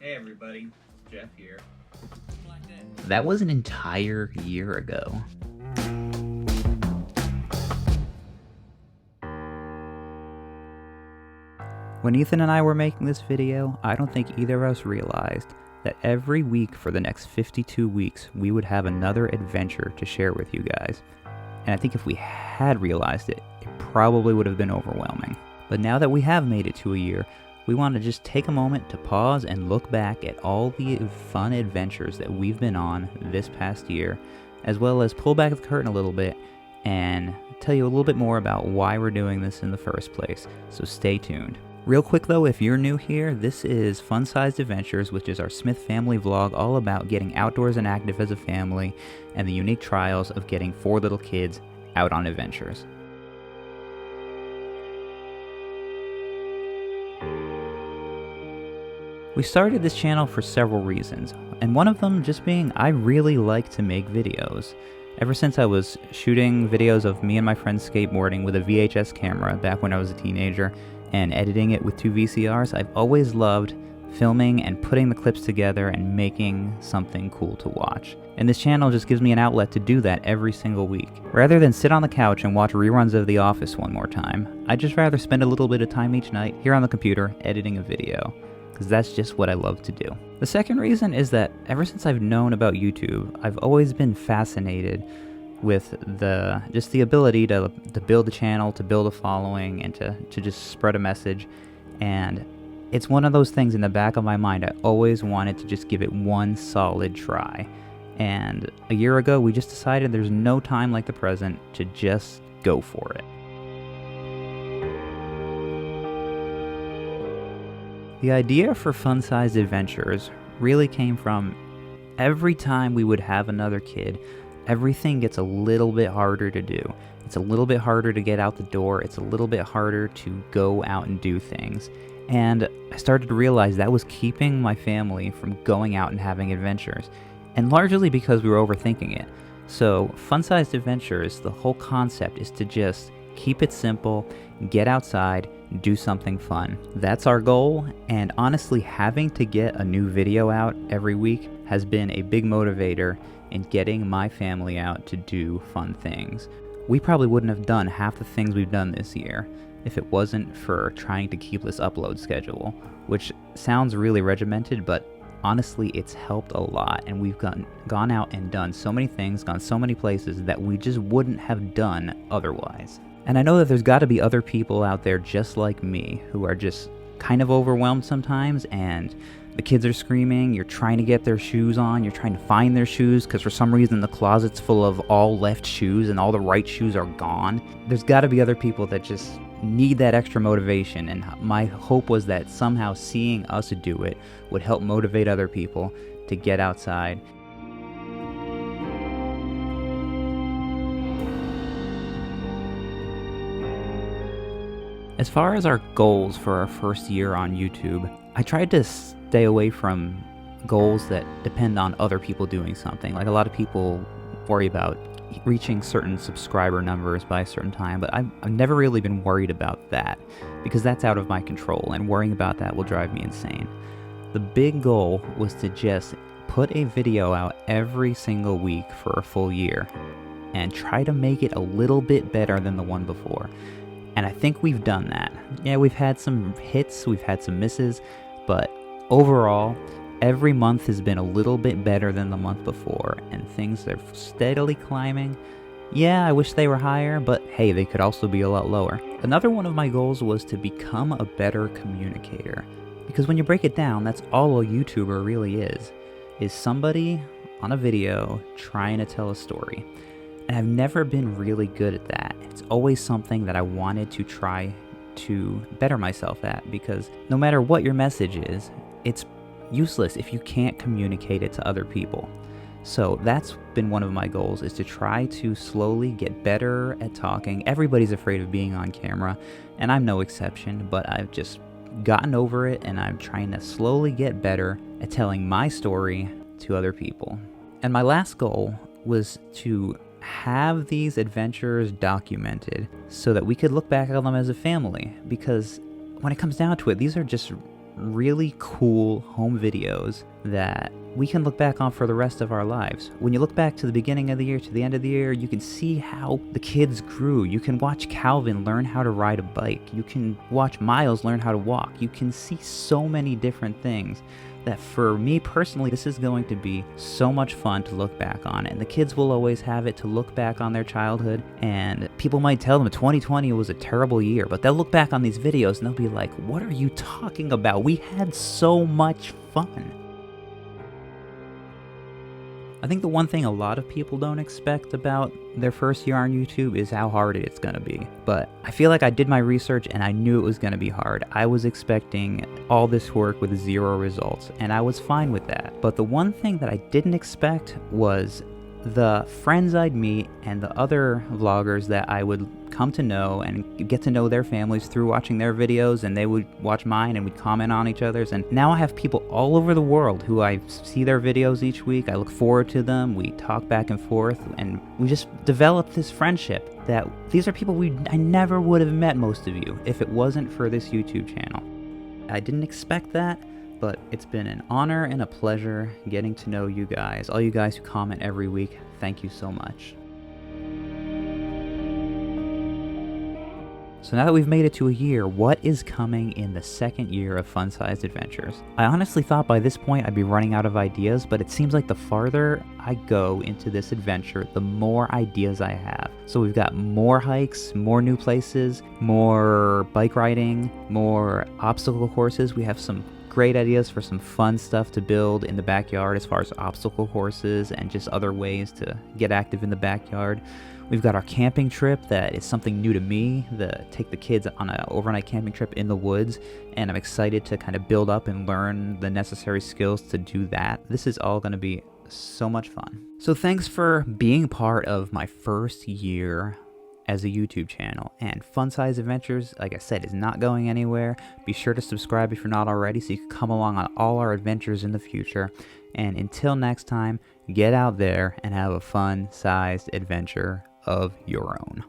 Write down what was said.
Hey everybody, Jeff here. That was an entire year ago. When Ethan and I were making this video, I don't think either of us realized that every week for the next 52 weeks, we would have another adventure to share with you guys. And I think if we had realized it, it probably would have been overwhelming. But now that we have made it to a year, we want to just take a moment to pause and look back at all the fun adventures that we've been on this past year, as well as pull back the curtain a little bit and tell you a little bit more about why we're doing this in the first place. So stay tuned. Real quick though, if you're new here, this is Fun Sized Adventures, which is our Smith family vlog all about getting outdoors and active as a family and the unique trials of getting 4 little kids out on adventures. We started this channel for several reasons, and one of them just being I really like to make videos. Ever since I was shooting videos of me and my friends skateboarding with a VHS camera back when I was a teenager and editing it with 2 VCRs, I've always loved filming and putting the clips together and making something cool to watch. And this channel just gives me an outlet to do that every single week. Rather than sit on the couch and watch reruns of The Office one more time, I'd just rather spend a little bit of time each night here on the computer editing a video, because that's just what I love to do. The second reason is that ever since I've known about YouTube, I've always been fascinated with the ability to build a channel, to build a following, and to just spread a message. And it's one of those things in the back of my mind, I always wanted to just give it one solid try. And a year ago, we just decided there's no time like the present to just go for it. The idea for Fun Sized Adventures really came from every time we would have another kid, everything gets a little bit harder to do. It's a little bit harder to get out the door. It's a little bit harder to go out and do things. And I started to realize that was keeping my family from going out and having adventures. And largely because we were overthinking it. So Fun Sized Adventures, the whole concept is to just keep it simple, get outside, do something fun. That's our goal, and honestly, having to get a new video out every week has been a big motivator in getting my family out to do fun things. We probably wouldn't have done half the things we've done this year if it wasn't for trying to keep this upload schedule, which sounds really regimented, but honestly, it's helped a lot, and we've gone out and done so many things, gone so many places that we just wouldn't have done otherwise. And I know that there's got to be other people out there just like me who are just kind of overwhelmed sometimes, and the kids are screaming, you're trying to get their shoes on, you're trying to find their shoes because for some reason the closet's full of all left shoes and all the right shoes are gone. There's got to be other people that just need that extra motivation, and my hope was that somehow seeing us do it would help motivate other people to get outside. As far as our goals for our first year on YouTube, I tried to stay away from goals that depend on other people doing something. Like a lot of people worry about reaching certain subscriber numbers by a certain time, but I've never really been worried about that because that's out of my control, and worrying about that will drive me insane. The big goal was to just put a video out every single week for a full year and try to make it a little bit better than the one before. And I think we've done that. Yeah, we've had some hits, we've had some misses, but overall, every month has been a little bit better than the month before, and things are steadily climbing. Yeah, I wish they were higher, but hey, they could also be a lot lower. Another one of my goals was to become a better communicator. Because when you break it down, that's all a YouTuber really is somebody on a video trying to tell a story. And I've never been really good at that. It's always something that I wanted to try to better myself at, because no matter what your message is, it's useless if you can't communicate it to other people. So that's been one of my goals, is to try to slowly get better at talking. Everybody's afraid of being on camera, and I'm no exception, but I've just gotten over it, and I'm trying to slowly get better at telling my story to other people. And my last goal was to have these adventures documented so that we could look back on them as a family, because when it comes down to it, these are just really cool home videos that we can look back on for the rest of our lives. When you look back to the beginning of the year to the end of the year, you can see how the kids grew. You can watch Calvin learn how to ride a bike. You can watch Miles learn how to walk. You can see so many different things that for me personally, this is going to be so much fun to look back on. And the kids will always have it to look back on their childhood. And people might tell them 2020 was a terrible year, but they'll look back on these videos and they'll be like, what are you talking about? We had so much fun. I think the one thing a lot of people don't expect about their first year on YouTube is how hard it's going to be. But I feel like I did my research and I knew it was going to be hard. I was expecting all this work with 0 results, and I was fine with that. But the one thing that I didn't expect was the friends I'd meet and the other vloggers that I would come to know and get to know their families through watching their videos, and they would watch mine and we'd comment on each other's. And now I have people all over the world who I see their videos each week. I look forward to them. We talk back and forth, and we just develop this friendship that these are people I never would have met, most of you, if it wasn't for this YouTube channel. I didn't expect that, but it's been an honor and a pleasure getting to know you guys. All you guys who comment every week, thank you so much. So now that we've made it to a year, what is coming in the second year of Fun Sized Adventures? I honestly thought by this point I'd be running out of ideas, but it seems like the farther I go into this adventure, the more ideas I have. So we've got more hikes, more new places, more bike riding, more obstacle courses. We have some great ideas for some fun stuff to build in the backyard as far as obstacle courses and just other ways to get active in the backyard. We've got our camping trip that is something new to me, take the kids on an overnight camping trip in the woods, and I'm excited to kind of build up and learn the necessary skills to do that. This is all going to be so much fun. So thanks for being part of my first year as a YouTube channel, and Fun Size Adventures, like I said, is not going anywhere. Be sure to subscribe if you're not already so you can come along on all our adventures in the future. And until next time, get out there and have a fun-sized adventure of your own.